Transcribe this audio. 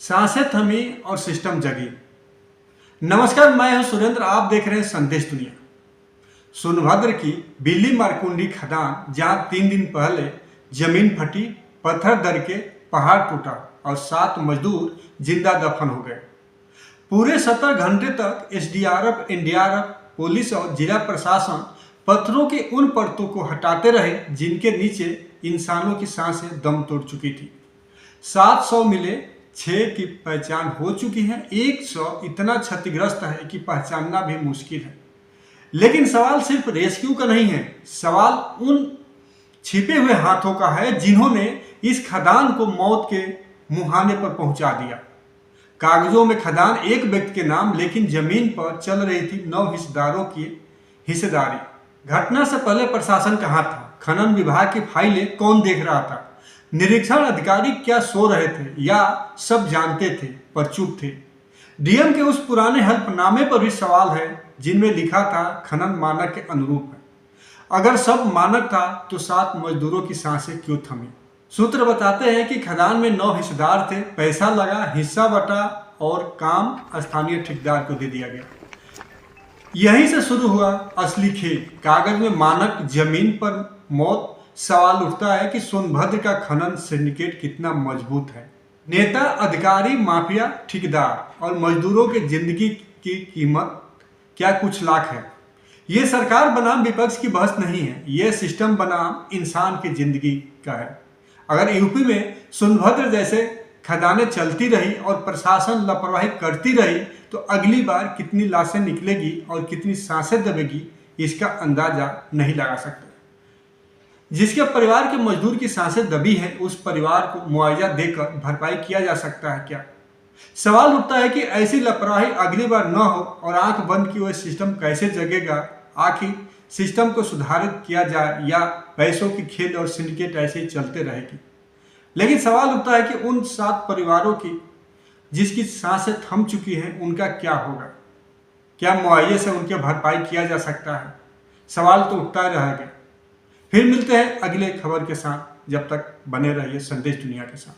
सांसें थमी और सिस्टम जगी। नमस्कार, मैं हूं सुरेंद्र। आप देख रहे हैं संदेश दुनिया। सोनभद्र की बिल्ली मारकुंडी खदान, जहां 3 दिन पहले जमीन फटी, पत्थर दर के पहाड़ टूटा और 7 मजदूर जिंदा दफन हो गए। पूरे 70 घंटे तक एसडीआरएफ, एनडीआरएफ, पुलिस और जिला प्रशासन पत्थरों की उन परतों को हटाते रहे जिनके नीचे इंसानों की सांसें दम तोड़ चुकी थी। 700 मिले, 6 की पहचान हो चुकी है, 100 इतना क्षतिग्रस्त है कि पहचानना भी मुश्किल है। लेकिन सवाल सिर्फ रेस्क्यू का नहीं है, सवाल उन छिपे हुए हाथों का है जिन्होंने इस खदान को मौत के मुहाने पर पहुंचा दिया। कागजों में खदान एक व्यक्ति के नाम, लेकिन जमीन पर चल रही थी 9 हिस्सेदारों की हिस्सेदारी। घटना से पहले प्रशासन कहाँ था? खनन विभाग की फाइलें कौन देख रहा था? निरीक्षण अधिकारी क्या सो रहे थे या सब जानते थे पर चुप थे? डीएम के उस पुराने हल्फनामे पर भी सवाल है जिनमें लिखा था खनन मानक के अनुरूप है। अगर सब मानक था तो 7 मजदूरों की सांसें क्यों थमी? सूत्र बताते हैं कि खदान में 9 हिस्सेदार थे, पैसा लगा, हिस्सा बटा और काम स्थानीय ठेकेदार को दे दिया गया। यहीं से शुरू हुआ असली खेल। कागज में मानक, जमीन पर मौत। सवाल उठता है कि सोनभद्र का खनन सिंडिकेट कितना मजबूत है। नेता, अधिकारी, माफिया, ठेकेदार और मजदूरों की जिंदगी की कीमत क्या कुछ लाख है? ये सरकार बनाम विपक्ष की बहस नहीं है, ये सिस्टम बनाम इंसान की जिंदगी का है। अगर यूपी में सोनभद्र जैसे खदानें चलती रही और प्रशासन लापरवाही करती रही तो अगली बार कितनी लाशें निकलेगी और कितनी सांसें दबेगी, इसका अंदाजा नहीं लगा सकते। जिसके परिवार के मजदूर की सांसें दबी हैं, उस परिवार को मुआवजा देकर भरपाई किया जा सकता है क्या? सवाल उठता है कि ऐसी लापरवाही अगली बार न हो और आंख बंद की हुए सिस्टम कैसे जगेगा? आखिर सिस्टम को सुधारित किया जाए या पैसों की खेल और सिंडिकेट ऐसे ही चलते रहेगी? लेकिन सवाल उठता है कि उन 7 परिवारों की जिसकी सांसें थम चुकी हैं, उनका क्या होगा? क्या मुआवजे से उनकी भरपाई किया जा सकता है? सवाल तो उठता रहेगा। फिर मिलते हैं अगले खबर के साथ। जब तक बने रहिए संदेश दुनिया के साथ।